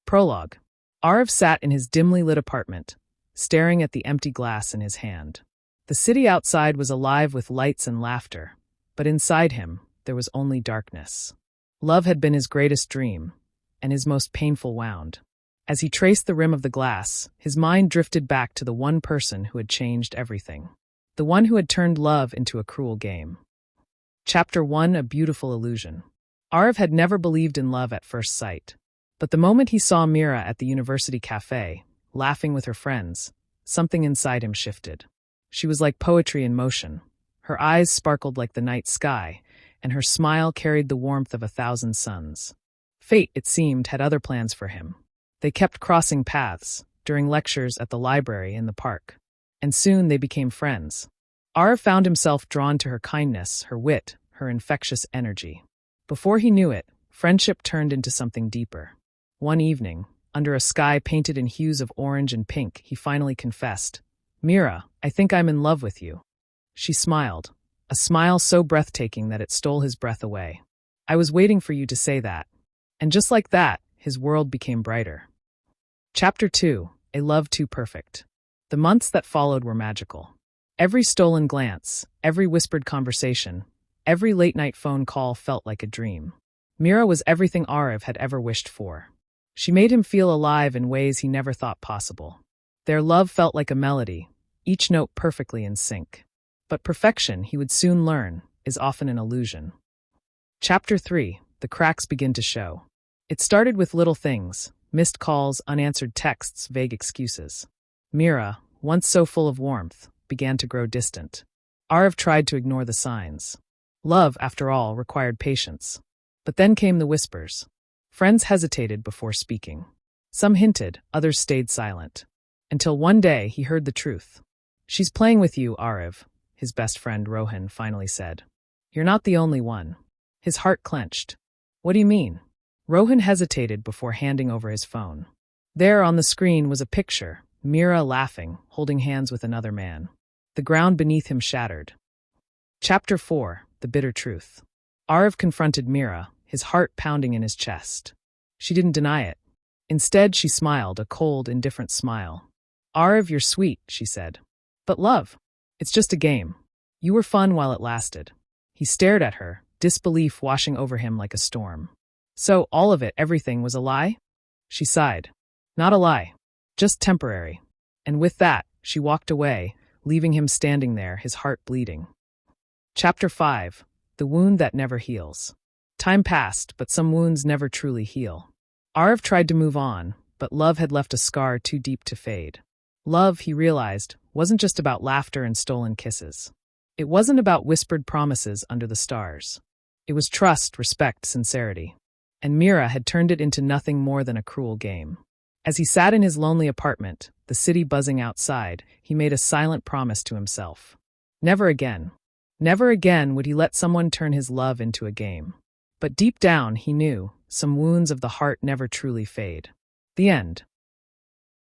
Prologue. Aarav sat in his dimly lit apartment, staring at the empty glass in his hand. The city outside was alive with lights and laughter, but inside him there was only darkness. Love had been his greatest dream, and his most painful wound. As he traced the rim of the glass, his mind drifted back to the one person who had changed everything. The one who had turned love into a cruel game. Chapter 1: A Beautiful Illusion. Aarav had never believed in love at first sight. But the moment he saw Mira at the university cafe, laughing with her friends, something inside him shifted. She was like poetry in motion. Her eyes sparkled like the night sky, and her smile carried the warmth of 1,000 suns. Fate, it seemed, had other plans for him. They kept crossing paths, during lectures at the library in the park. And soon they became friends. Aarav found himself drawn to her kindness, her wit, her infectious energy. Before he knew it, friendship turned into something deeper. One evening, under a sky painted in hues of orange and pink, he finally confessed, "Mira, I think I'm in love with you." She smiled, a smile so breathtaking that it stole his breath away. "I was waiting for you to say that." And just like that, his world became brighter. Chapter 2: A Love Too Perfect. The months that followed were magical. Every stolen glance, every whispered conversation, every late-night phone call felt like a dream. Mira was everything Aarav had ever wished for. She made him feel alive in ways he never thought possible. Their love felt like a melody, each note perfectly in sync. But perfection, he would soon learn, is often an illusion. Chapter 3: The Cracks Begin to Show. It started with little things, missed calls, unanswered texts, vague excuses. Mira, once so full of warmth, began to grow distant. Aarav tried to ignore the signs. Love, after all, required patience. But then came the whispers. Friends hesitated before speaking. Some hinted, others stayed silent. Until one day he heard the truth. "She's playing with you, Aarav," his best friend Rohan finally said. "You're not the only one." His heart clenched. "What do you mean?" Rohan hesitated before handing over his phone. There on the screen was a picture, Mira laughing, holding hands with another man. The ground beneath him shattered. Chapter 4: The Bitter Truth. Aarav confronted Mira, his heart pounding in his chest. She didn't deny it. Instead, she smiled, a cold, indifferent smile. "Aarav, you're sweet," she said. "But love, it's just a game. You were fun while it lasted." He stared at her, disbelief washing over him like a storm. "So, all of it, everything, was a lie?" She sighed. "Not a lie. Just temporary." And with that, she walked away, leaving him standing there, his heart bleeding. Chapter 5: The Wound That Never Heals. Time passed, but some wounds never truly heal. Aarav tried to move on, but love had left a scar too deep to fade. Love, he realized, wasn't just about laughter and stolen kisses. It wasn't about whispered promises under the stars. It was trust, respect, sincerity. And Mira had turned it into nothing more than a cruel game. As he sat in his lonely apartment, the city buzzing outside, he made a silent promise to himself. Never again. Never again would he let someone turn his love into a game. But deep down, he knew, some wounds of the heart never truly fade. The end.